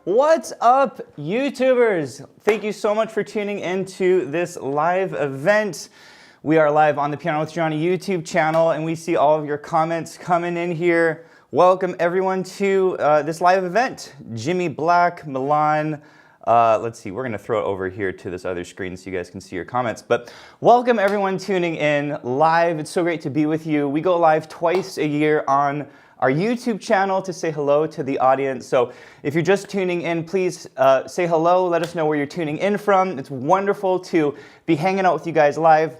What's up, YouTubers? Thank you so much for tuning into this live event. We are live on the Piano with Jonny YouTube channel, and we see all of your comments coming in here. Welcome everyone to this live event. Jimmy Black, Milan, let's see, we're gonna throw it over here to this other screen so you guys can see your comments. But welcome everyone tuning in live. It's so great to be with you. We go live twice a year on our YouTube channel to say hello to the audience. So if you're just tuning in, please say hello. Let us know where you're tuning in from. It's wonderful to be hanging out with you guys live.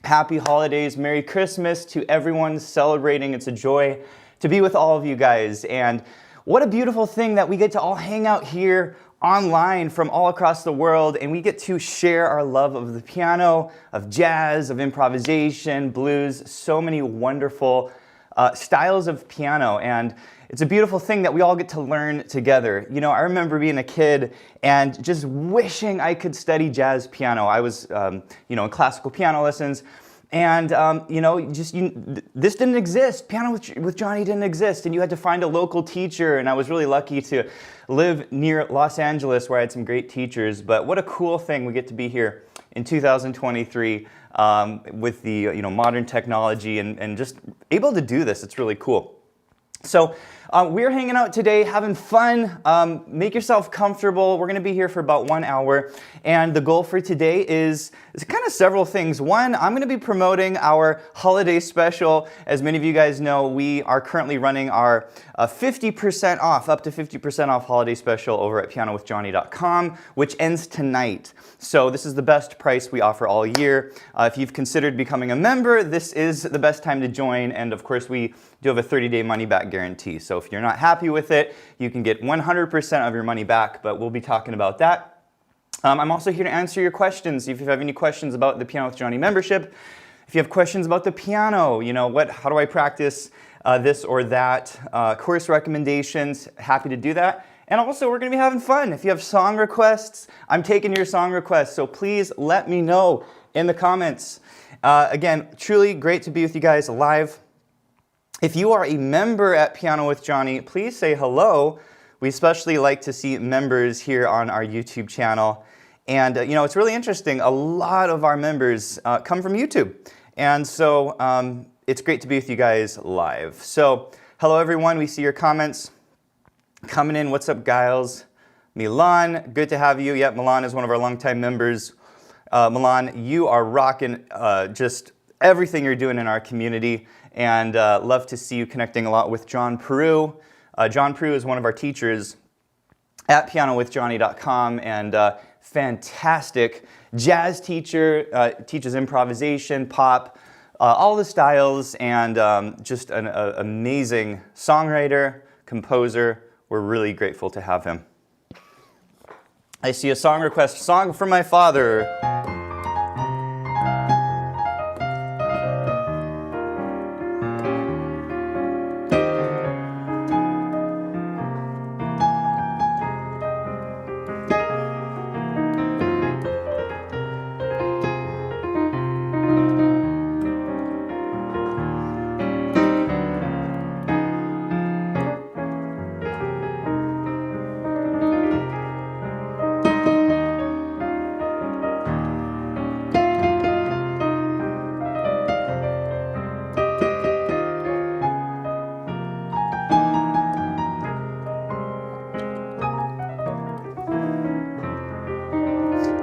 Happy holidays, Merry Christmas to everyone celebrating. It's a joy to be with all of you guys. And what a beautiful thing that we get to all hang out here online from all across the world, and we get to share our love of the piano, of jazz, of improvisation, blues, so many wonderful styles of piano. And it's a beautiful thing that we all get to learn together. You know, I remember being a kid and just wishing I could study jazz piano. I was, you know, in classical piano lessons, and you know, this didn't exist. Piano with Jonny didn't exist, and you had to find a local teacher. And I was really lucky to live near Los Angeles, where I had some great teachers. But what a cool thing we get to be here in 2023 with the modern technology and just able to do this. It's really cool. So we're hanging out today, having fun. Make yourself comfortable. We're going to be here for about 1 hour. And the goal for today is kind of several things. One, I'm going to be promoting our holiday special. As many of you guys know, we are currently running our 50% off, up to 50% off holiday special over at pianowithjonny.com, which ends tonight. So this is the best price we offer all year. If you've considered becoming a member, this is the best time to join. And of course, we do have a 30-day money-back guarantee. So if you're not happy with it, you can get 100% of your money back, but we'll be talking about that. I'm also here to answer your questions. If you have any questions about the Piano with Jonny membership, if you have questions about the piano, you know, how do I practice this or that, course recommendations, happy to do that. And also, we're going to be having fun. If you have song requests, I'm taking your song requests, so please let me know in the comments. Again, truly great to be with you guys live. If you are a member at Piano with Jonny, please say hello. We especially like to see members here on our YouTube channel. And you know, it's really interesting. A lot of our members come from YouTube. And so it's great to be with you guys live. So hello everyone, we see your comments coming in. What's up, Giles? Milan, good to have you. Yep, Milan is one of our longtime members. Milan, you are rocking just everything you're doing in our community. And love to see you connecting a lot with John Peru. John Peru is one of our teachers at pianowithjonny.com, and fantastic jazz teacher, teaches improvisation, pop, all the styles, and just an amazing songwriter, composer. We're really grateful to have him. I see a song request, Song for My Father.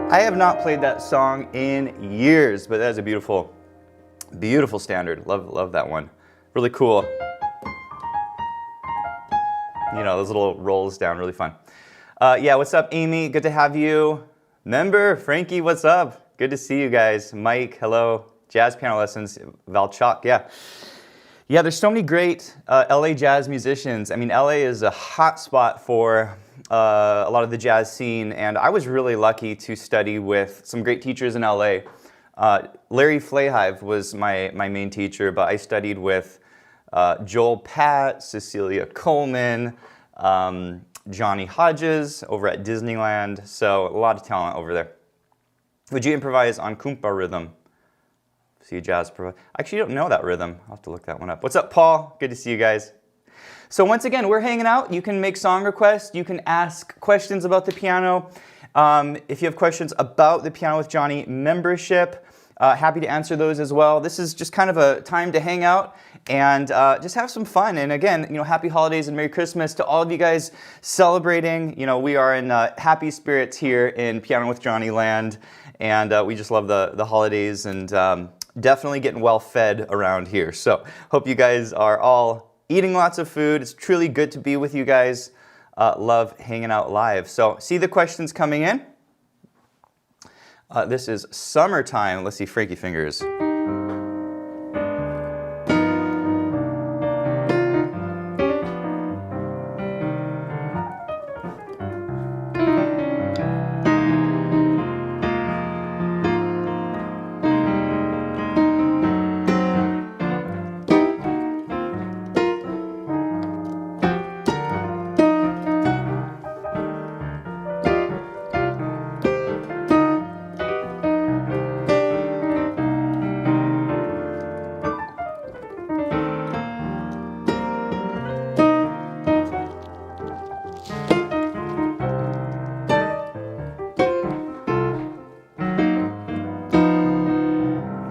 I have not played that song in years, but that is a beautiful, beautiful standard. Love that one. Really cool. You know, those little rolls down, really fun. Yeah, what's up, Amy? Good to have you. Member, Frankie, what's up? Good to see you guys. Mike, hello. Jazz piano lessons, Valchok, yeah. Yeah, there's so many great LA jazz musicians. I mean, LA is a hot spot for a lot of the jazz scene, and I was really lucky to study with some great teachers in LA. Larry Flahive was my main teacher, but I studied with Joel Pat, Cecilia Coleman, Johnny Hodges over at Disneyland, so a lot of talent over there. Would you improvise on Kumpa rhythm? See a jazz. I actually don't know that rhythm. I'll have to look that one up. What's up, Paul? Good to see you guys. So once again, we're hanging out. You can make song requests. You can ask questions about the piano. If you have questions about the Piano with Jonny membership, happy to answer those as well. This is just kind of a time to hang out and just have some fun. And again, happy holidays and Merry Christmas to all of you guys celebrating. We are in happy spirits here in Piano with Jonny land, and we just love the holidays and definitely getting well fed around here. So hope you guys are all eating lots of food. It's truly good to be with you guys. Love hanging out live. So see the questions coming in. This is summertime. Let's see, Frankie Fingers.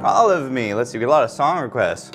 All of me. Let's see, we got a lot of song requests.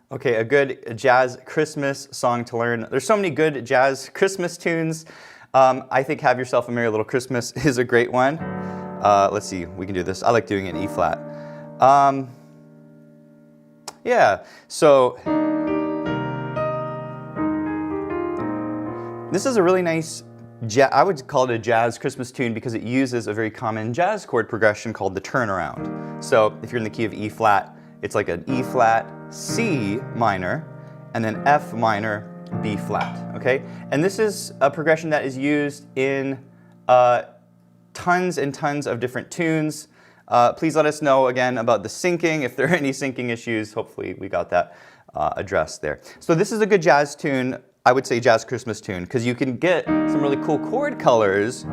Okay, a good jazz Christmas song to learn. There's so many good jazz Christmas tunes. I think Have Yourself a Merry Little Christmas is a great one. Let's see, we can do this. I like doing it in E flat. Yeah, so this is a really nice, I would call it a jazz Christmas tune because it uses a very common jazz chord progression called the turnaround. So if you're in the key of E flat, it's like an E flat, C minor, and then F minor, B flat, okay? And this is a progression that is used in tons and tons of different tunes. Please let us know again about the syncing, if there are any syncing issues. Hopefully we got that addressed there. So this is a good jazz tune, I would say jazz Christmas tune, because you can get some really cool chord colors.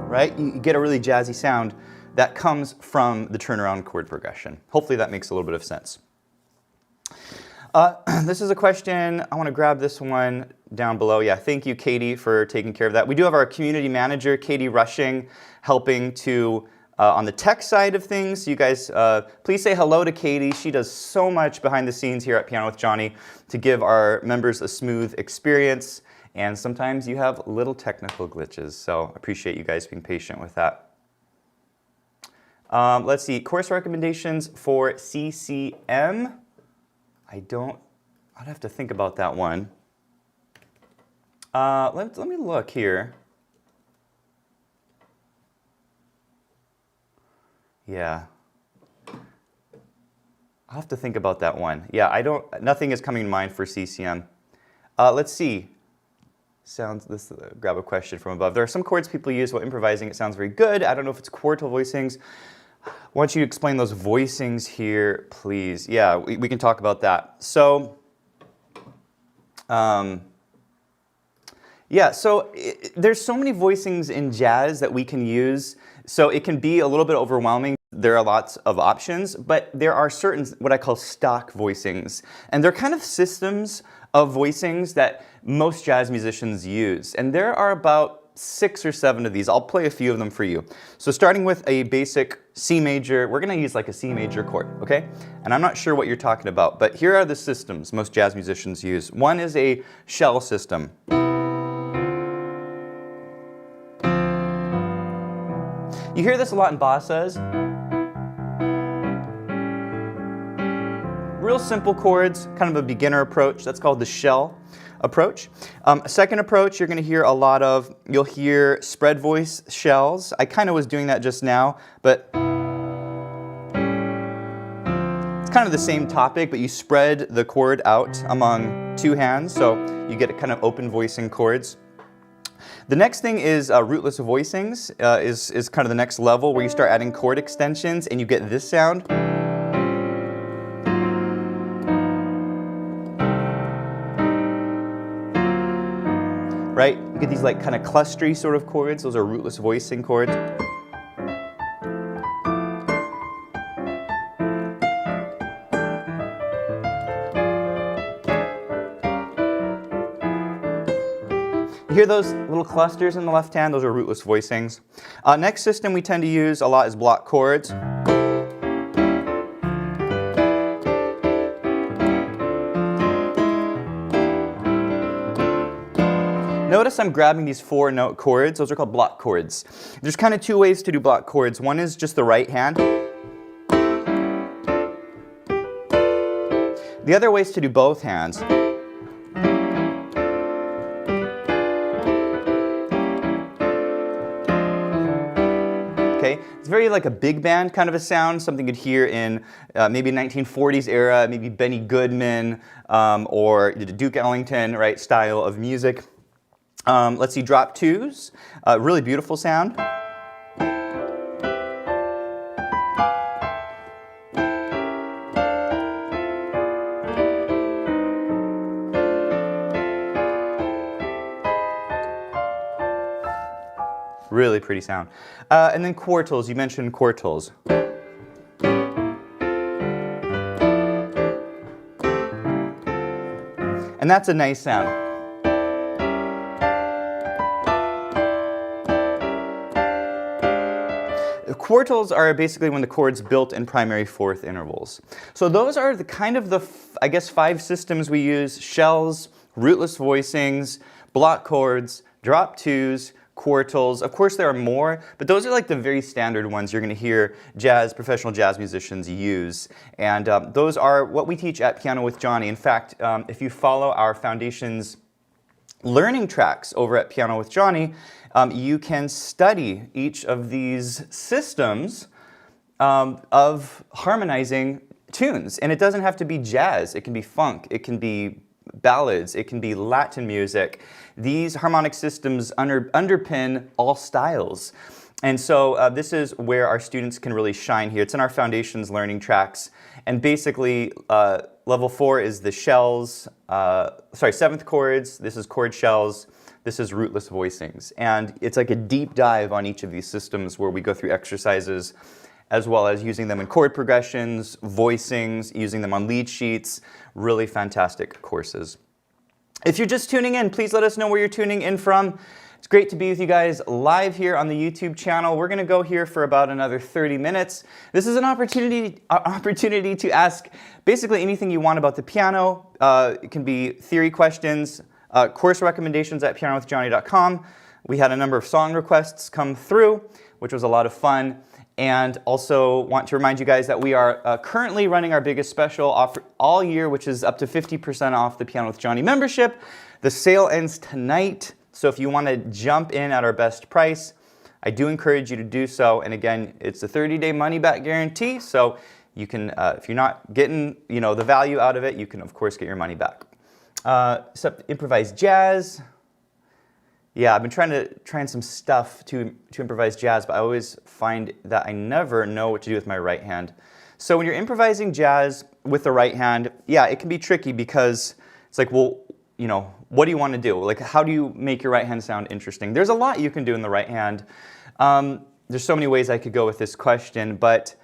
Right? You get a really jazzy sound that comes from the turnaround chord progression. Hopefully that makes a little bit of sense. This is a question, I want to grab this one down below. Yeah, thank you, Katie, for taking care of that. We do have our community manager, Katie Rushing, helping to, on the tech side of things. You guys, please say hello to Katie. She does so much behind the scenes here at Piano with Jonny to give our members a smooth experience. And sometimes you have little technical glitches, so appreciate you guys being patient with that. Let's see, course recommendations for CCM. I'd have to think about that one. Let me look here. Yeah. I'll have to think about that one. Yeah, nothing is coming to mind for CCM. Let's see. Grab a question from above. There are some chords people use while improvising. It sounds very good. I don't know if it's chord voicings. Why don't you explain those voicings here, please? Yeah, we can talk about that. So, yeah, so there's so many voicings in jazz that we can use. So it can be a little bit overwhelming. There are lots of options, but there are certain, what I call stock voicings. And they're kind of systems of voicings that most jazz musicians use. And there are about 6 or 7 of these. I'll play a few of them for you. So starting with a basic C major, we're going to use like a C major chord, okay? And I'm not sure what you're talking about, but here are the systems most jazz musicians use. One is a shell system. You hear this a lot in bossas. Real simple chords, kind of a beginner approach. That's called the shell approach. A second approach you're going to hear a lot of, you'll hear spread voice shells. I kind of was doing that just now, but it's kind of the same topic, but you spread the chord out among 2 hands, so you get a kind of open voicing chords. The next thing is rootless voicings, is kind of the next level where you start adding chord extensions and you get this sound. Right? You get these like kind of clustery sort of chords. Those are rootless voicing chords. You hear those little clusters in the left hand? Those are rootless voicings. Next system we tend to use a lot is block chords. Notice I'm grabbing these 4-note chords. Those are called block chords. There's kind of 2 ways to do block chords. One is just the right hand. The other way is to do both hands. Okay, it's very like a big band kind of a sound, something you'd hear in maybe 1940s era, maybe Benny Goodman or Duke Ellington, right, style of music. Let's see, drop 2s, really beautiful sound. Really pretty sound. And then quartals, you mentioned quartals. And that's a nice sound. Quartals are basically when the chord's built in primary fourth intervals. So those are the kind of the, I guess, 5 systems we use: shells, rootless voicings, block chords, drop 2s, quartals. Of course there are more, but those are like the very standard ones you're going to hear professional jazz musicians use. And those are what we teach at Piano with Jonny. In fact, if you follow our Foundations learning tracks over at Piano with Jonny, you can study each of these systems of harmonizing tunes. And it doesn't have to be jazz. It can be funk. It can be ballads. It can be Latin music. These harmonic systems underpin all styles. And so this is where our students can really shine here. It's in our Foundations learning tracks. And basically, level 4 is the shells, 7th chords. This is chord shells. This is rootless voicings. And it's like a deep dive on each of these systems where we go through exercises as well as using them in chord progressions, voicings, using them on lead sheets. Really fantastic courses. If you're just tuning in, please let us know where you're tuning in from. It's great to be with you guys live here on the YouTube channel. We're going to go here for about another 30 minutes. This is an opportunity to ask basically anything you want about the piano. It can be theory questions, course recommendations at pianowithjonny.com. We had a number of song requests come through, which was a lot of fun. And also want to remind you guys that we are currently running our biggest special offer all year, which is up to 50% off the Piano with Jonny membership. The sale ends tonight, so if you want to jump in at our best price, I do encourage you to do so. And again, it's a 30-day money-back guarantee, so you can, if you're not getting the value out of it, you can of course get your money back. Improvised jazz. Yeah, I've been trying some stuff to improvise jazz, but I always find that I never know what to do with my right hand. So when you're improvising jazz with the right hand, yeah, it can be tricky because it's like, well, what do you want to do? Like, how do you make your right hand sound interesting? There's a lot you can do in the right hand. there's so many ways I could go with this question, but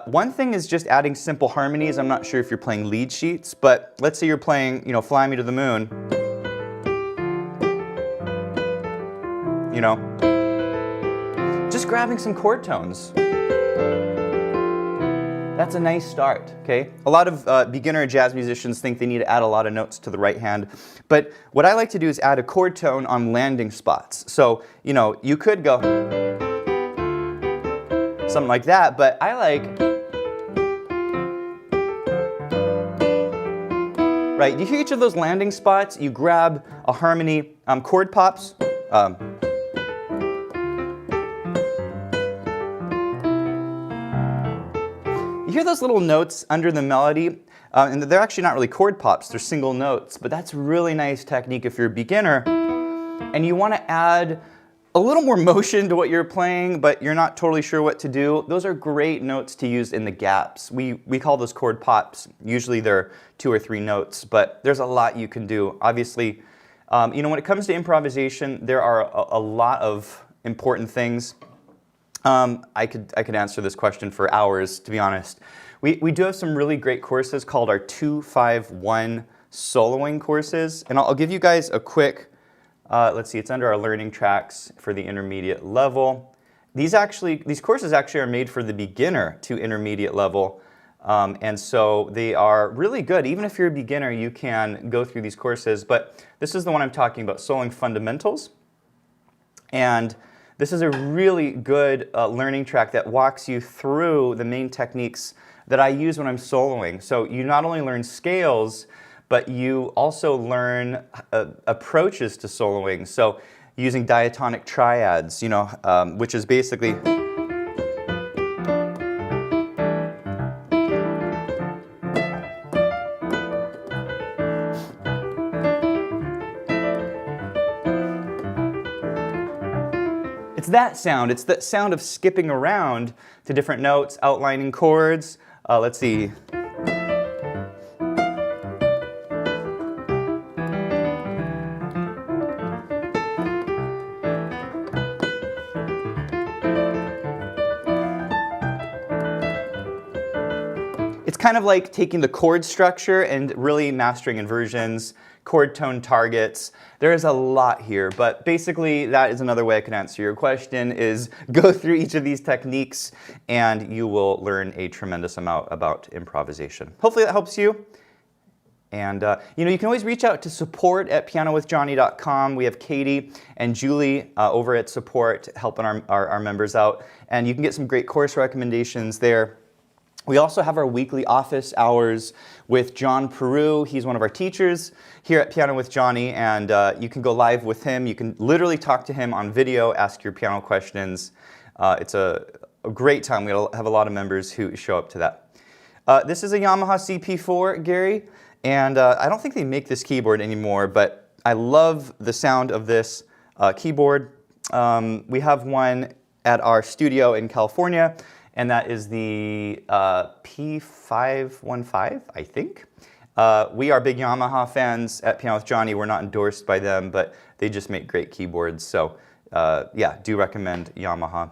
one thing is just adding simple harmonies. I'm not sure if you're playing lead sheets, but let's say you're playing, you know, Fly Me to the Moon. You know, just grabbing some chord tones. That's a nice start, okay? A lot of beginner jazz musicians think they need to add a lot of notes to the right hand, but what I like to do is add a chord tone on landing spots. So, you know, you could go something like that, but I like, right, you hear each of those landing spots, you grab a harmony, chord pops. You hear those little notes under the melody, and they're actually not really chord pops, they're single notes, but that's a really nice technique if you're a beginner and you want to add a little more motion to what you're playing, but you're not totally sure what to do. Those are great notes to use in the gaps. We call those chord pops. Usually they're 2 or 3 notes, but there's a lot you can do. Obviously, you know, when it comes to improvisation, there are a lot of important things. I could answer this question for hours, to be honest. We do have some really great courses called our 251 soloing courses, and I'll give you guys a quick, let's see, it's under our learning tracks for the intermediate level. These courses actually are made for the beginner to intermediate level, and so they are really good. Even if you're a beginner, you can go through these courses, but this is the one I'm talking about, Soloing Fundamentals. And this is a really good learning track that walks you through the main techniques that I use when I'm soloing. So you not only learn scales, but you also learn approaches to soloing. So using diatonic triads, you know, which is basically it's that sound. It's that sound of skipping around to different notes, outlining chords. Let's see. It's kind of like taking the chord structure and really mastering inversions, chord tone targets. There is a lot here, but basically that is another way I can answer your question, is go through each of these techniques and you will learn a tremendous amount about improvisation. Hopefully that helps you. And you know, you can always reach out to support@pianowithjohnny.com. We have Katie and Julie over at support helping our members out, and you can get some great course recommendations there. We also have our weekly office hours with John Peru. He's one of our teachers here at Piano with Johnny, and you can go live with him. You can literally talk to him on video, ask your piano questions. It's a great time. We have a lot of members who show up to that. This is a Yamaha CP4, Gary, and I don't think they make this keyboard anymore, but I love the sound of this keyboard. We have one at our studio in California, and that is the P515, I think. We are big Yamaha fans at Piano with Johnny. We're not endorsed by them, but they just make great keyboards. So yeah, do recommend Yamaha.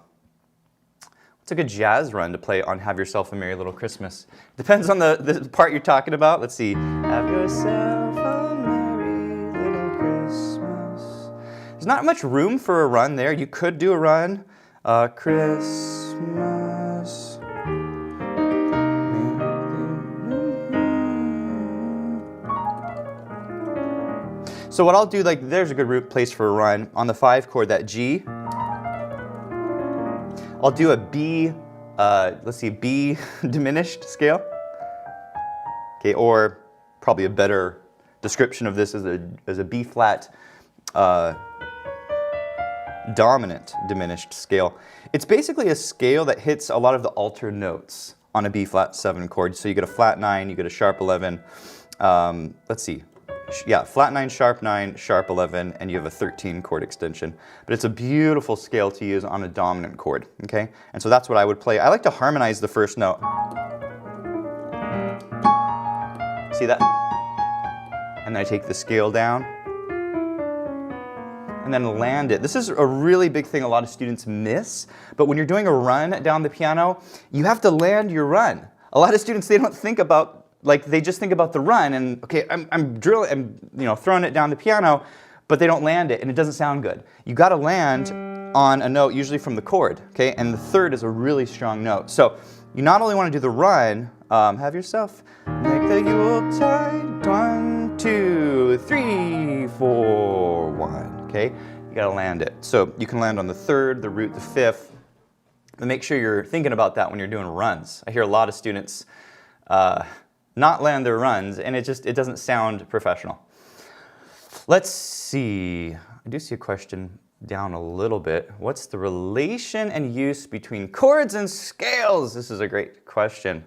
What's a good jazz run to play on Have Yourself a Merry Little Christmas? Depends on the part you're talking about. Let's see. Have yourself a merry little Christmas. There's not much room for a run there. You could do a run. Christmas. So what I'll do, like, there's a good place for a run. On the 5 chord, that G, I'll do a B, let's see, B diminished scale. Okay, or probably a better description of this is a B flat dominant diminished scale. It's basically a scale that hits a lot of the alter notes on a B flat 7 chord. So you get a flat 9, you get a sharp 11. Let's see. Yeah, flat 9, sharp 9, sharp 11, and you have a 13 chord extension. But it's a beautiful scale to use on a dominant chord, okay? And so that's what I would play. I like to harmonize the first note. See that? And then I take the scale down. and then land it. This is a really big thing a lot of students miss, but when you're doing a run down the piano, you have to land your run. A lot of students, they don't think about, like, they just think about the run and, okay, I'm drilling, I'm throwing it down the piano, but they don't land it and it doesn't sound good. You got to land on a note, usually from the chord, okay? And the third is a really strong note. So you not only want to do the run, have yourself make the Yuletide 1, 2, 3, 4, 1, okay? You got to land it. So you can land on the third, the root, the fifth, but make sure you're thinking about that when you're doing runs. I hear a lot of students not land their runs, and it doesn't sound professional. Let's see. I do see a question down a little bit. What's the relation and use between chords and scales? This is a great question.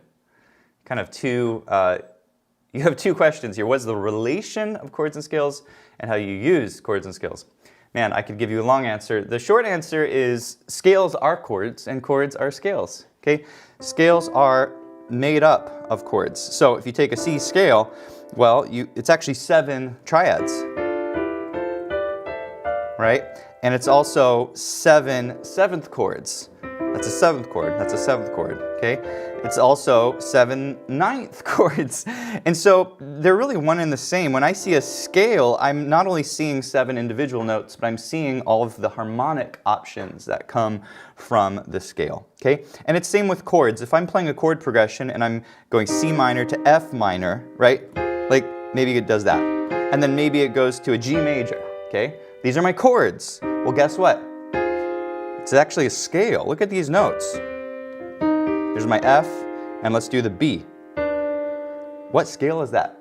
Kind of you have two questions here. What's the relation of chords and scales and how you use chords and scales? Man, I could give you a long answer. The short answer is scales are chords and chords are scales, okay? Scales are made up of chords. So if you take a C scale, well, it's actually 7 triads, right? And it's also 7 seventh chords. That's a 7th chord, that's a 7th chord, okay? It's also 7 ninth chords. And so they're really one and the same. When I see a scale, I'm not only seeing 7 individual notes, but I'm seeing all of the harmonic options that come from the scale, okay? And it's same with chords. If I'm playing a chord progression and I'm going C minor to F minor, right? Like maybe it does that. And then maybe it goes to a G major, okay? These are my chords. Well, guess what? It's actually a scale. Look at these notes. There's my F, and let's do the B. What scale is that?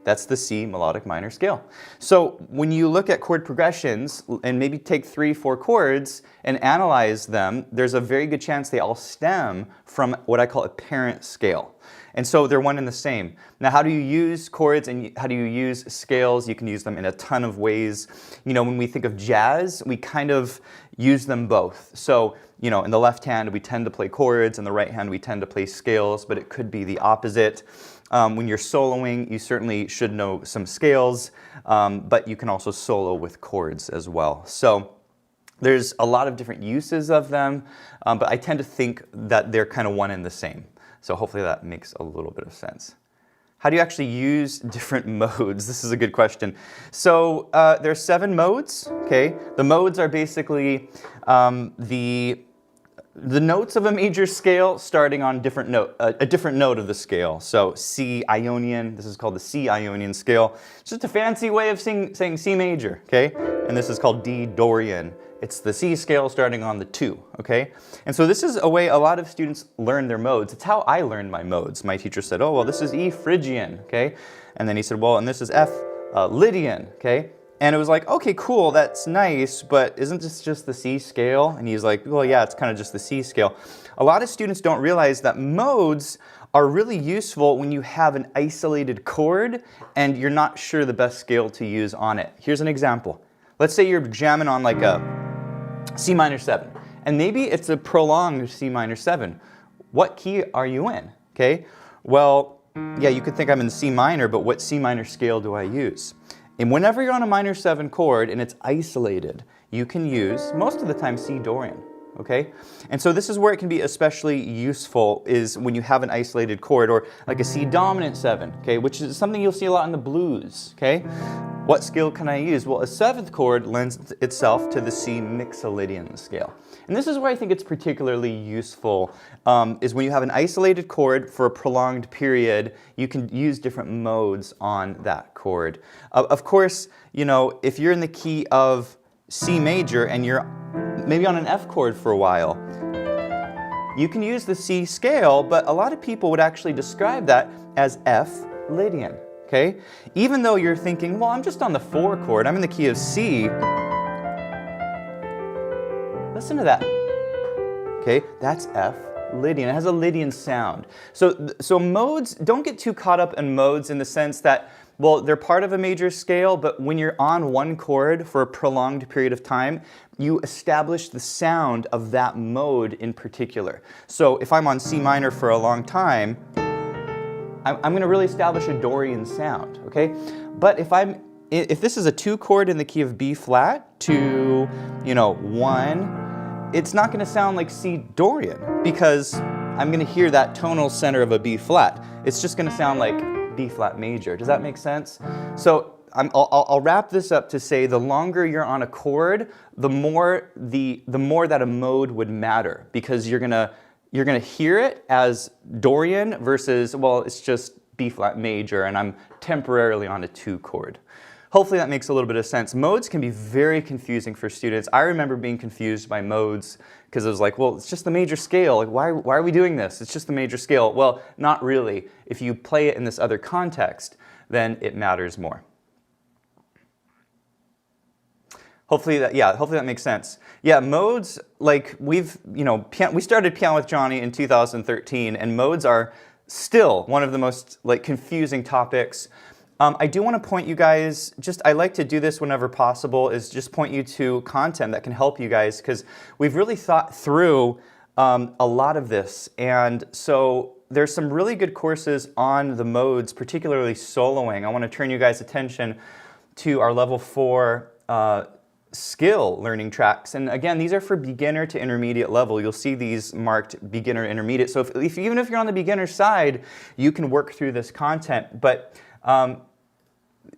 That's the C melodic minor scale. So when you look at chord progressions and maybe take 3, 4 chords and analyze them, there's a very good chance they all stem from what I call a parent scale. And so they're one and the same. Now, how do you use chords and how do you use scales? You can use them in a ton of ways. When we think of jazz, we kind of use them both. So, in the left hand, we tend to play chords. In the right hand, we tend to play scales, but it could be the opposite. When you're soloing, you certainly should know some scales, but you can also solo with chords as well. So there's a lot of different uses of them, but I tend to think that they're kind of one and the same. So hopefully that makes a little bit of sense. How do you actually use different modes? This is a good question. So there are 7 modes, okay? The modes are basically the notes of a major scale starting on a different note of the scale. So C Ionian, this is called the C Ionian scale. It's just a fancy way of saying C major, okay? And this is called D Dorian. It's the C scale starting on the 2, okay? And so this is a way a lot of students learn their modes. It's how I learned my modes. My teacher said, oh, well, this is E Phrygian, okay? And then he said, well, and this is F Lydian, okay? And it was like, okay, cool, that's nice, but isn't this just the C scale? And he's like, well, yeah, it's kind of just the C scale. A lot of students don't realize that modes are really useful when you have an isolated chord and you're not sure the best scale to use on it. Here's an example. Let's say you're jamming on like a C minor 7, and maybe it's a prolonged C minor 7. What key are you in, okay? Well, yeah, you could think I'm in C minor, but what C minor scale do I use? And whenever you're on a minor 7 chord and it's isolated, you can use, most of the time, C Dorian, okay? And so this is where it can be especially useful, is when you have an isolated chord, or like a C dominant 7, okay, which is something you'll see a lot in the blues, okay? What scale can I use? Well, a 7th chord lends itself to the C Mixolydian scale. And this is where I think it's particularly useful, is when you have an isolated chord for a prolonged period, you can use different modes on that chord. Of course, if you're in the key of C major and you're maybe on an F chord for a while, you can use the C scale, but a lot of people would actually describe that as F Lydian. Okay? Even though you're thinking, well, I'm just on the 4 chord, I'm in the key of C. Listen to that. Okay? That's F Lydian. It has a Lydian sound. So modes, don't get too caught up in modes in the sense that, well, they're part of a major scale, but when you're on one chord for a prolonged period of time, you establish the sound of that mode in particular. So if I'm on C minor for a long time, I'm going to really establish a Dorian sound, okay? But if I'm if this is a 2 chord in the key of B flat to, 1, it's not going to sound like C Dorian because I'm going to hear that tonal center of a B flat. It's just going to sound like B flat major. Does that make sense? So I'll wrap this up to say the longer you're on a chord, the more that a mode would matter, because you're gonna hear it as Dorian versus, well, it's just B flat major and I'm temporarily on a 2 chord. Hopefully that makes a little bit of sense. Modes can be very confusing for students. I remember being confused by modes because it was like, well, it's just the major scale. Like, why are we doing this? It's just the major scale. Well, not really. If you play it in this other context, then it matters more. Hopefully that makes sense. Yeah, modes, like we started Piano with Jonny in 2013, and modes are still one of the most confusing topics. I do want to point you guys, I like to do this whenever possible, is just point you to content that can help you guys, because we've really thought through a lot of this. And so there's some really good courses on the modes, particularly soloing. I want to turn you guys' attention to our level 4 skill learning tracks. And again, these are for beginner to intermediate level. You'll see these marked beginner, intermediate. So even if you're on the beginner side, you can work through this content. But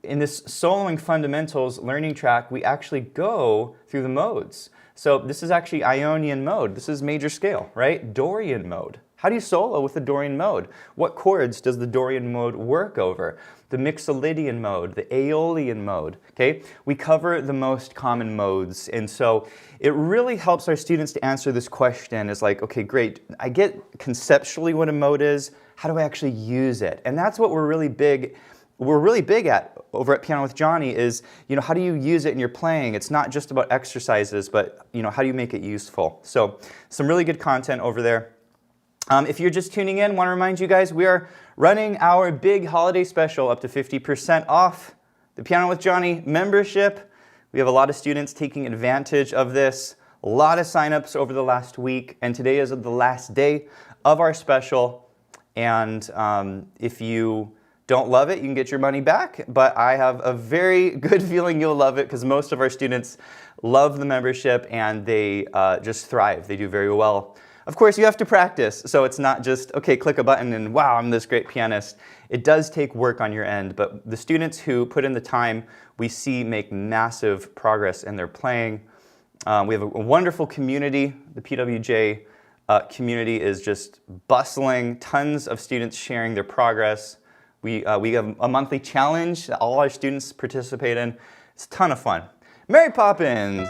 in this soloing fundamentals learning track, we actually go through the modes. So this is actually Ionian mode. This is major scale, right? Dorian mode. How do you solo with the Dorian mode? What chords does the Dorian mode work over? The Mixolydian mode, the Aeolian mode, okay? We cover the most common modes, and so it really helps our students to answer this question. It's like, okay, great, I get conceptually what a mode is. How do I actually use it? And that's what we're really big at over at Piano with Jonny is, how do you use it in your playing? It's not just about exercises, but, how do you make it useful? So some really good content over there. If you're just tuning in, I want to remind you guys, we are running our big holiday special up to 50% off the Piano with Jonny membership. We have a lot of students taking advantage of this, a lot of signups over the last week, and today is the last day of our special. And if you don't love it, you can get your money back, but I have a very good feeling you'll love it because most of our students love the membership and they just thrive. They do very well. Of course, you have to practice, so it's not just, okay, click a button and wow, I'm this great pianist. It does take work on your end, but the students who put in the time, we see make massive progress in their playing. We have a wonderful community. The PWJ community is just bustling, tons of students sharing their progress. We have a monthly challenge that all our students participate in. It's a ton of fun. Mary Poppins!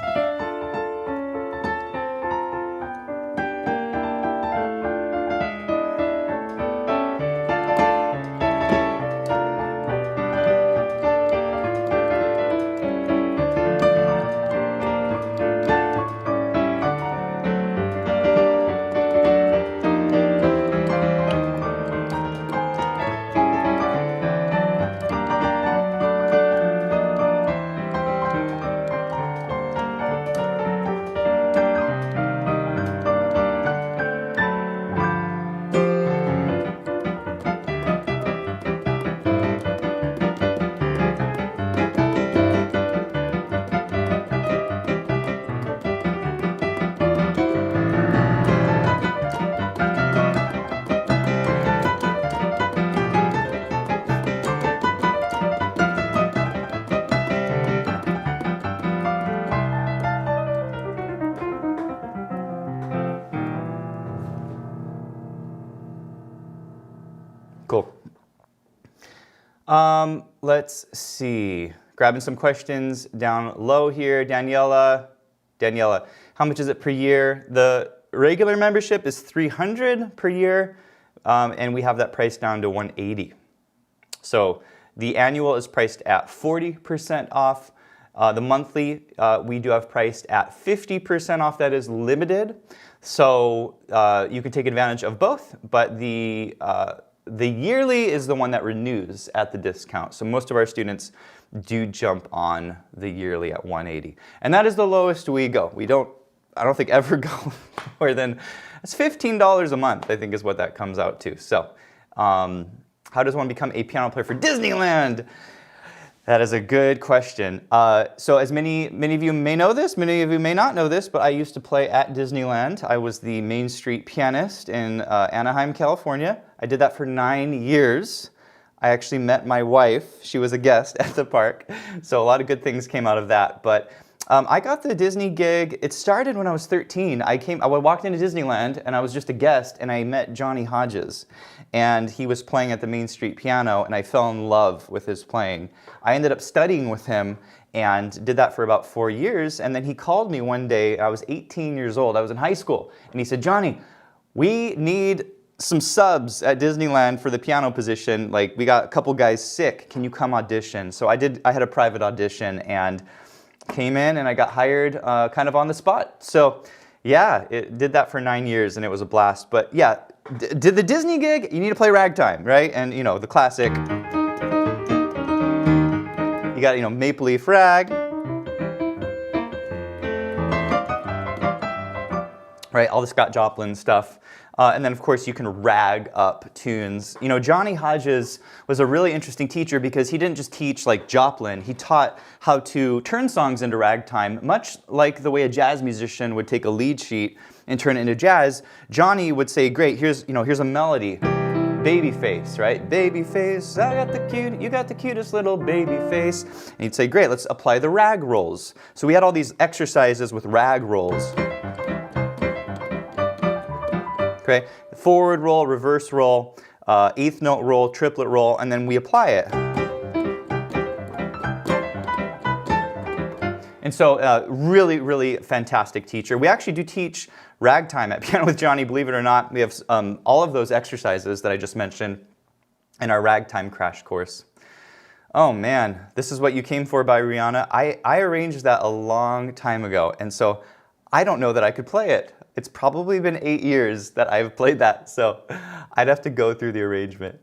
Cool. Let's see. Grabbing some questions down low here. Daniela, how much is it per year? The regular membership is $300 per year, and we have that priced down to $180. So the annual is priced at 40% off. The monthly we do have priced at 50% off. That is limited, so you can take advantage of both. But the yearly is the one that renews at the discount. So most of our students do jump on the yearly at $180, and that is the lowest we go. I don't think ever go more than, it's $15 a month, I think is what that comes out to. So how does one become a piano player for Disneyland? That is a good question. So as many of you may know this, many of you may not know this, but I used to play at Disneyland. I was the Main Street pianist in Anaheim, California. I did that for 9 years. I actually met my wife. She was a guest at the park. So a lot of good things came out of that. But I got the Disney gig. It started when I was 13. I walked into Disneyland and I was just a guest, and I met Johnny Hodges. And he was playing at the Main Street piano, and I fell in love with his playing. I ended up studying with him and did that for about 4 years. And then he called me one day. I was 18 years old. I was in high school. And he said, Johnny, we need some subs at Disneyland for the piano position. Like, we got a couple guys sick. Can you come audition? So I had a private audition and came in, and I got hired kind of on the spot. So yeah, it did that for 9 years, and it was a blast. But yeah, did the Disney gig, you need to play ragtime, right? And you know, the classic, you got, you know, Maple Leaf Rag, right? All the Scott Joplin stuff. And then, of course, you can rag up tunes. You know, Johnny Hodges was a really interesting teacher because he didn't just teach like Joplin. He taught how to turn songs into ragtime, much like the way a jazz musician would take a lead sheet and turn it into jazz. Johnny would say, great, here's a melody. Baby face, right? Baby face, you got the cutest little baby face. And he'd say, great, let's apply the rag rolls. So we had all these exercises with rag rolls. Okay, forward roll, reverse roll, eighth note roll, triplet roll, and then we apply it. And so really, really fantastic teacher. We actually do teach ragtime at Piano with Johnny, believe it or not. We have all of those exercises that I just mentioned in our ragtime crash course. Oh man, this is what you came for by Rihanna. I arranged that a long time ago, and so I don't know that I could play it. It's probably been 8 years that I've played that, so I'd have to go through the arrangement.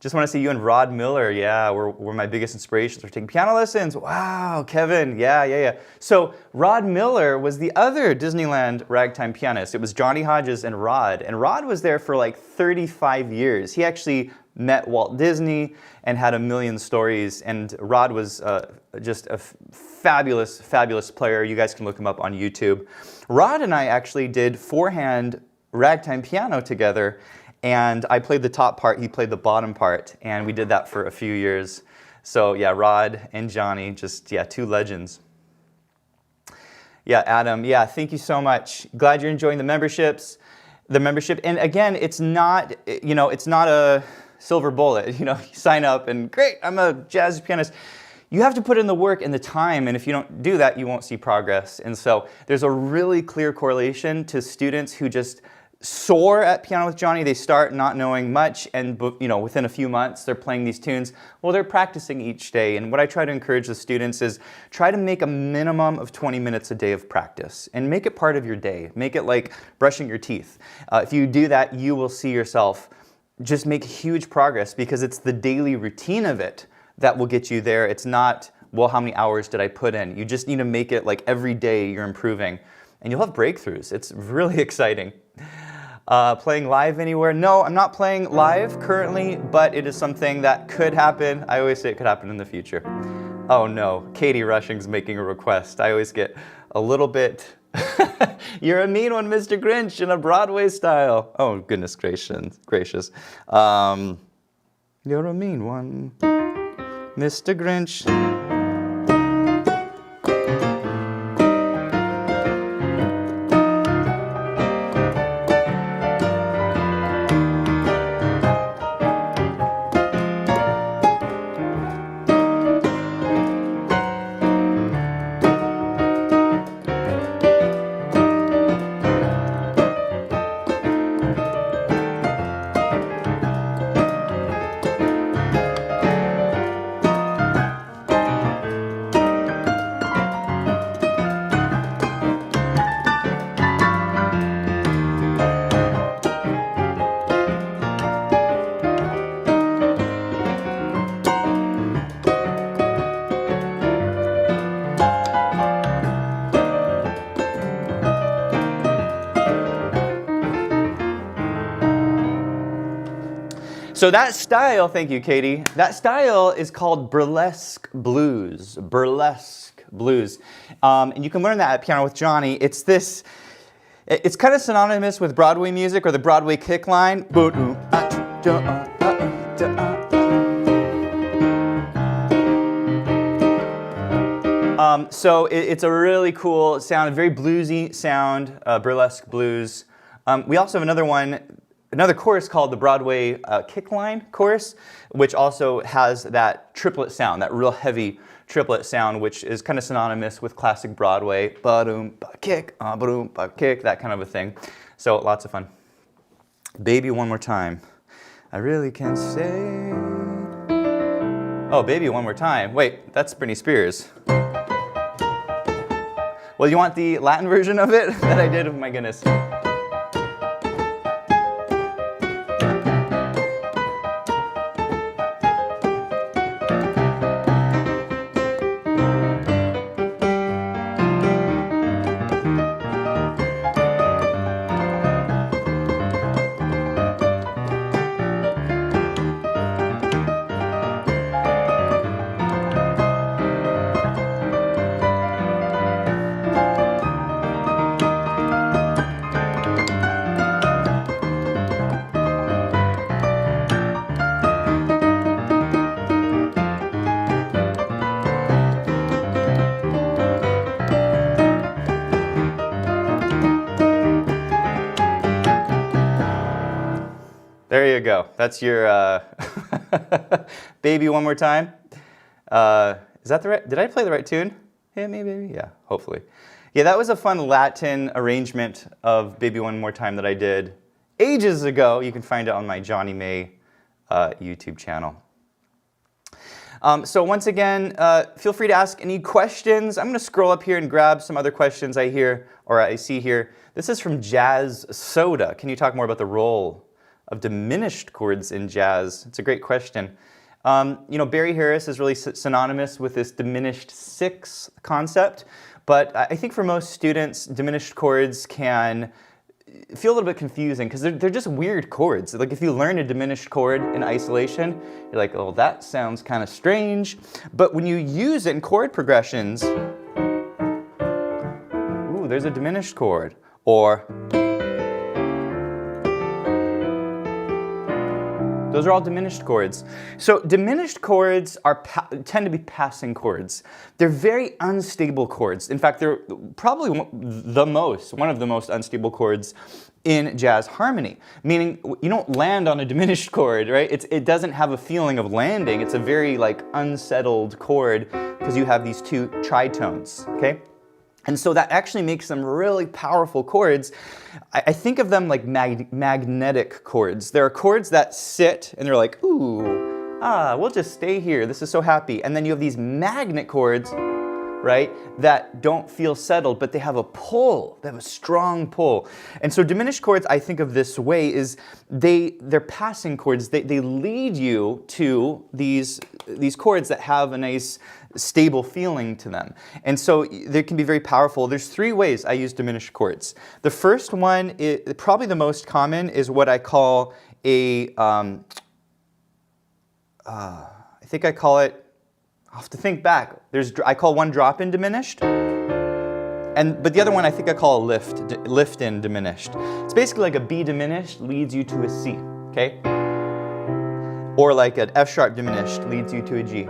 Just want to see you and Rod Miller. Yeah, we're my biggest inspirations for taking piano lessons. Wow, Kevin. Yeah. So Rod Miller was the other Disneyland ragtime pianist. It was Johnny Hodges and Rod was there for like 35 years. He actually met Walt Disney and had a million stories, and Rod was just a fabulous, fabulous player. You guys can look him up on YouTube. Rod and I actually did four-hand ragtime piano together, and I played the top part, he played the bottom part, and we did that for a few years. So yeah, Rod and Johnny, just, yeah, two legends. Yeah, Adam, yeah, thank you so much. Glad you're enjoying the membership. And again, it's not, you know, it's not a silver bullet. You know, you sign up and great, I'm a jazz pianist. You have to put in the work and the time, and if you don't do that, you won't see progress. And so there's a really clear correlation to students who just soar at Piano with Johnny. They start not knowing much, and you know, within a few months they're playing these tunes. Well, they're practicing each day, and what I try to encourage the students is try to make a minimum of 20 minutes a day of practice and make it part of your day. Make it like brushing your teeth. If you do that, you will see yourself just make huge progress, because it's the daily routine of it that will get you there. It's not, well, how many hours did I put in? You just need to make it like every day you're improving, and you'll have breakthroughs. It's really exciting. Playing live anywhere? No, I'm not playing live currently, but it is something that could happen. I always say it could happen in the future. Oh no, Katie Rushing's making a request. I always get a little bit, you're a mean one, Mr. Grinch, in a Broadway style. Oh, goodness gracious. You're a mean one, Mr. Grinch. So that style, thank you, Katie, that style is called burlesque blues. Burlesque blues. And you can learn that at Piano with Jonny. It's kind of synonymous with Broadway music or the Broadway kick line. So it's a really cool sound, a very bluesy sound, burlesque blues. We also have another chorus called the Broadway kick line chorus, which also has that triplet sound, that real heavy triplet sound, which is kind of synonymous with classic Broadway. Ba-doom, ba-kick, ba-doom, ba-kick, that kind of a thing. So lots of fun. Baby One More Time. I really can't say. Oh, Baby One More Time. Wait, that's Britney Spears. Well, you want the Latin version of it that I did? Oh my goodness. There you go. That's your Baby One More Time. Is that the right? Did I play the right tune? Hit me, baby. Yeah, hopefully. Yeah, that was a fun Latin arrangement of Baby One More Time that I did ages ago. You can find it on my Jonny May YouTube channel. So once again, feel free to ask any questions. I'm going to scroll up here and grab some other questions I see here. This is from Jazz Soda. Can you talk more about the role of diminished chords in jazz? It's a great question. Barry Harris is really synonymous with this diminished six concept, but I think for most students, diminished chords can feel a little bit confusing because they're just weird chords. Like if you learn a diminished chord in isolation, you're like, oh, that sounds kind of strange. But when you use it in chord progressions, ooh, there's a diminished chord, or those are all diminished chords. So diminished chords tend to be passing chords. They're very unstable chords. In fact, they're probably one of the most unstable chords in jazz harmony, meaning you don't land on a diminished chord, right? It doesn't have a feeling of landing. It's a very unsettled chord because you have these two tritones, okay? And so that actually makes them really powerful chords. I think of them like magnetic chords. There are chords that sit and they're like, ooh, we'll just stay here. This is so happy. And then you have these magnet chords, right, that don't feel settled, but they have a pull. They have a strong pull. And so diminished chords, I think of this way, is they're passing chords. They lead you to these chords that have a nice stable feeling to them. And so they can be very powerful. There's three ways I use diminished chords. The first one, probably the most common, is what I call I think I call it, I'll have to think back. I call one drop-in diminished, but the other one I think I call a lift-in diminished. It's basically like a B diminished leads you to a C, okay? Or like an F sharp diminished leads you to a G.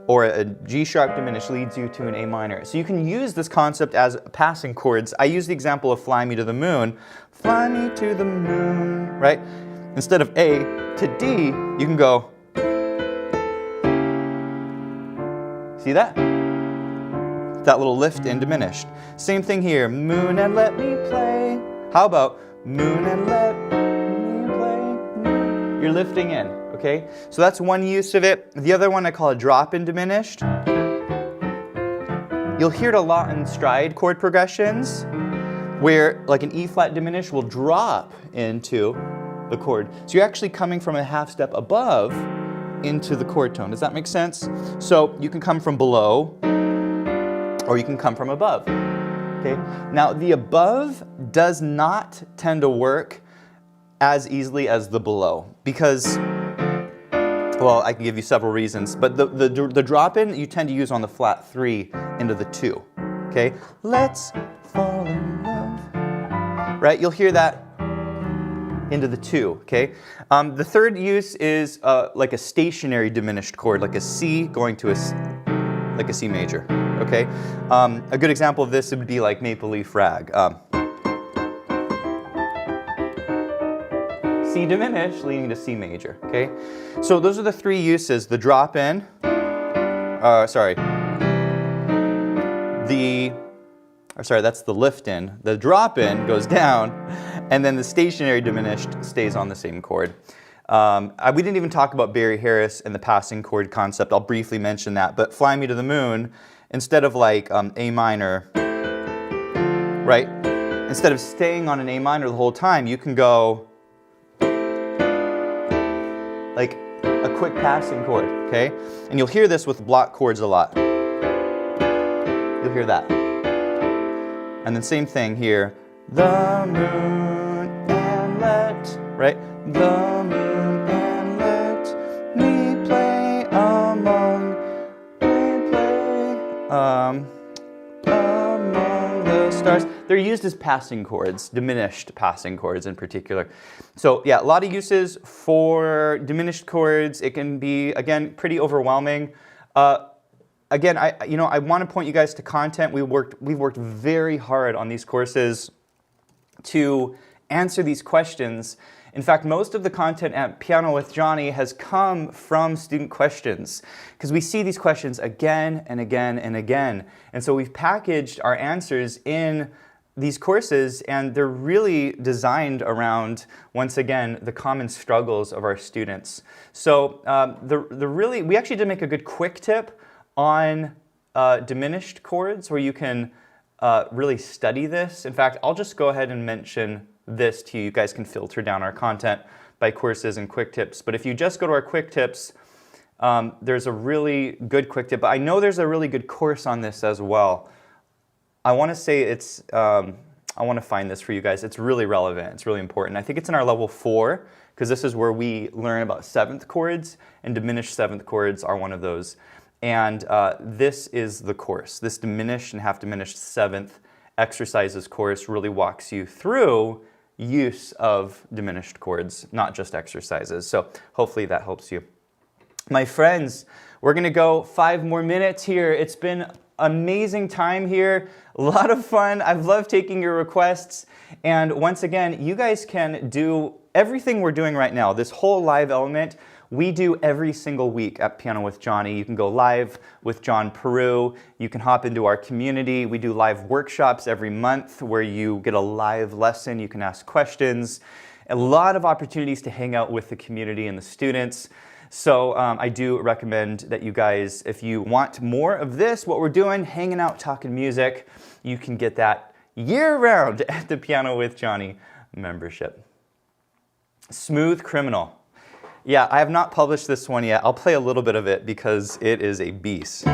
Or a G sharp diminished leads you to an A minor. So you can use this concept as passing chords. I use the example of Fly Me to the Moon. Fly me to the moon, right? Instead of A to D, you can go. See that? That little lift in diminished. Same thing here. Moon and let me play. How about moon and let me play? You're lifting in. Okay, so that's one use of it. The other one I call a drop-in diminished. You'll hear it a lot in stride chord progressions where like an E flat diminished will drop into the chord. So you're actually coming from a half step above into the chord tone. Does that make sense? So you can come from below or you can come from above. Okay, now the above does not tend to work as easily as the below because Well, I can give you several reasons, but the drop-in you tend to use on the flat 3 into the 2, okay? Let's fall in love, right? You'll hear that into the 2, okay? The third use is like a stationary diminished chord, like a C going to like a C major, okay? A good example of this would be like Maple Leaf Rag. C diminished leading to C major, okay? So those are the 3 uses, the drop-in, that's the lift-in. The drop-in goes down, and then the stationary diminished stays on the same chord. We didn't even talk about Barry Harris and the passing chord concept. I'll briefly mention that, but Fly Me to the Moon, instead of like A minor, right? Instead of staying on an A minor the whole time, you can go like a quick passing chord, okay? And you'll hear this with block chords a lot. You'll hear that. And then same thing here. The moon and let, right? The moon and let me play among the stars. They're used as passing chords, diminished passing chords in particular. So yeah, a lot of uses for diminished chords. It can be, again, pretty overwhelming. Again, I want to point you guys to content. We've worked very hard on these courses to answer these questions. In fact, most of the content at Piano with Jonny has come from student questions, because we see these questions again and again and again. And so we've packaged our answers in these courses, and they're really designed around, once again, the common struggles of our students. So we actually did make a good quick tip on diminished chords where you can really study this. In fact, I'll just go ahead and mention this to you. You guys can filter down our content by courses and quick tips. But if you just go to our quick tips, there's a really good quick tip. But I know there's a really good course on this as well. I want to say it's, I want to find this for you guys. It's really relevant. It's really important. I think it's in our level 4, because this is where we learn about 7th chords, and diminished 7th chords are one of those. And this is the course. This diminished and half diminished 7th exercises course really walks you through use of diminished chords, not just exercises. So hopefully that helps you. My friends, we're going to go 5 more minutes here. It's been amazing time here, a lot of fun. I've loved taking your requests. And once again, you guys can do everything we're doing right now, this whole live element, we do every single week at Piano with Jonny. You can go live with John Peru. You can hop into our community. We do live workshops every month where you get a live lesson. You can ask questions. A lot of opportunities to hang out with the community and the students. So I do recommend that you guys, if you want more of this, what we're doing, hanging out, talking music, you can get that year-round at the Piano with Jonny membership. Smooth Criminal. Yeah, I have not published this one yet. I'll play a little bit of it because it is a beast.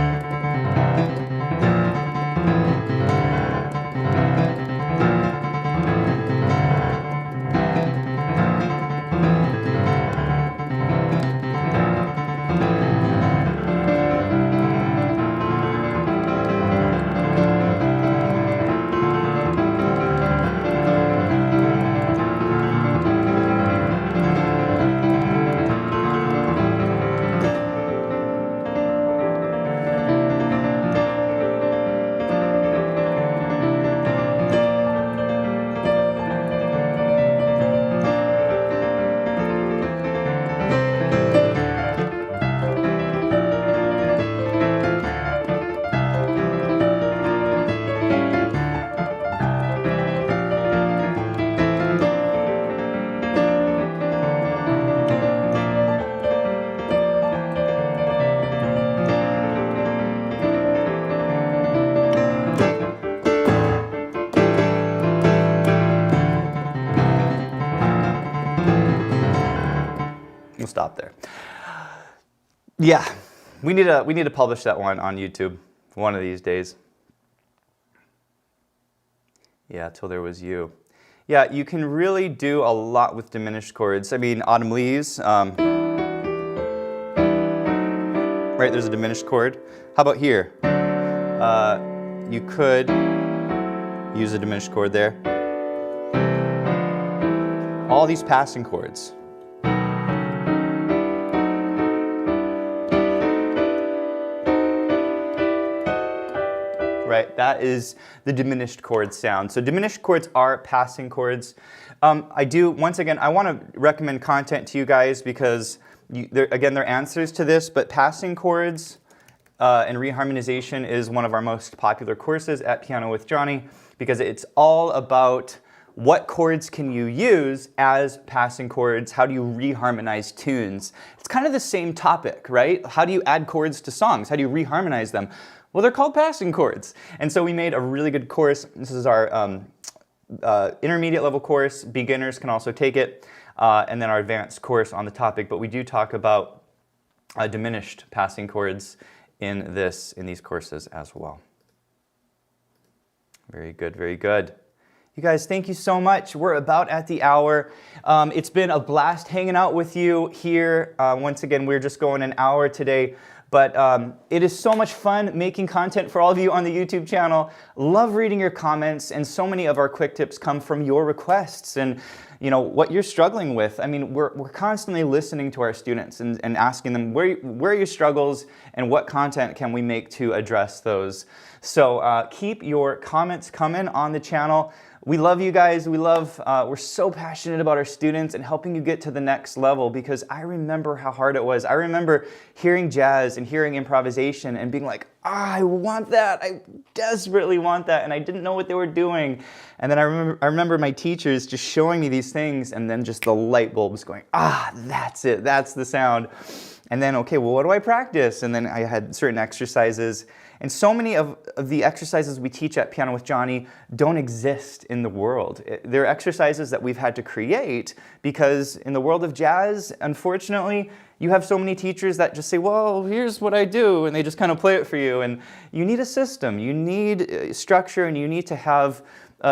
We'll stop there. Yeah, we need to publish that one on YouTube one of these days. Yeah, Till There Was You. Yeah, you can really do a lot with diminished chords. I mean, Autumn Leaves. right? There's a diminished chord. How about here? You could use a diminished chord there. All these passing chords. Right, that is the diminished chord sound. So diminished chords are passing chords. Once again, I want to recommend content to you guys because, again, they're answers to this, but passing chords and reharmonization is one of our most popular courses at Piano with Jonny because it's all about what chords can you use as passing chords? How do you reharmonize tunes? It's kind of the same topic, right? How do you add chords to songs? How do you reharmonize them? Well, they're called passing chords. And so we made a really good course. This is our intermediate level course. Beginners can also take it. And then our advanced course on the topic. But we do talk about diminished passing chords in these courses as well. Very good, very good. You guys, thank you so much. We're about at the hour. It's been a blast hanging out with you here. Once again, we're just going an hour today. But it is so much fun making content for all of you on the YouTube channel. Love reading your comments, and so many of our quick tips come from your requests and what you're struggling with. I mean, we're constantly listening to our students and asking them where are your struggles and what content can we make to address those. So keep your comments coming on the channel. We love you guys. We're so passionate about our students and helping you get to the next level because I remember how hard it was. I remember hearing jazz and hearing improvisation and being like, I want that. I desperately want that. And I didn't know what they were doing. And then I remember my teachers just showing me these things and then just the light bulbs going, that's it. That's the sound. And then, okay, well, what do I practice? And then I had certain exercises. And so many of the exercises we teach at Piano with Jonny don't exist in the world. They're exercises that we've had to create because in the world of jazz, unfortunately, you have so many teachers that just say, well, here's what I do, and they just kind of play it for you. And you need a system, you need structure, and you need to have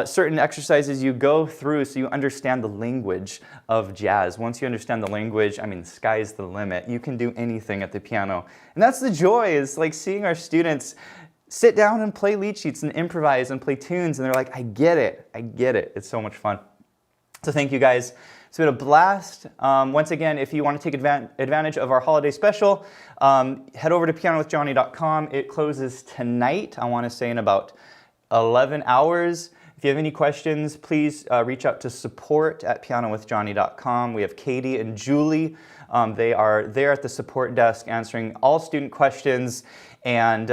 certain exercises you go through so you understand the language of jazz. Once you understand the language, I mean, the sky's the limit. You can do anything at the piano. And that's the joy, is like seeing our students sit down and play lead sheets and improvise and play tunes, and they're like, I get it, I get it. It's so much fun. So thank you guys. It's been a blast. Once again, if you want to take advantage of our holiday special, head over to pianowithjonny.com. It closes tonight, I want to say in about 11 hours. If you have any questions, please reach out to support@pianowithjonny.com. We have Katie and Julie. They are there at the support desk answering all student questions. And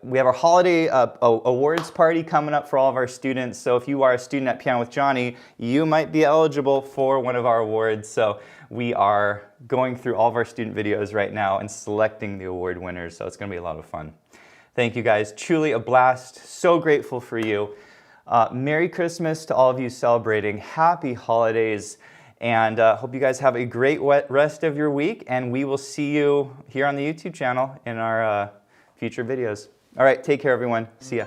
we have our holiday awards party coming up for all of our students. So if you are a student at Piano with Jonny, you might be eligible for one of our awards. So we are going through all of our student videos right now and selecting the award winners. So it's going to be a lot of fun. Thank you guys. Truly a blast. So grateful for you. Merry Christmas to all of you celebrating. Happy holidays. And hope you guys have a great rest of your week. And we will see you here on the YouTube channel in our future videos. All right, take care, everyone. See ya.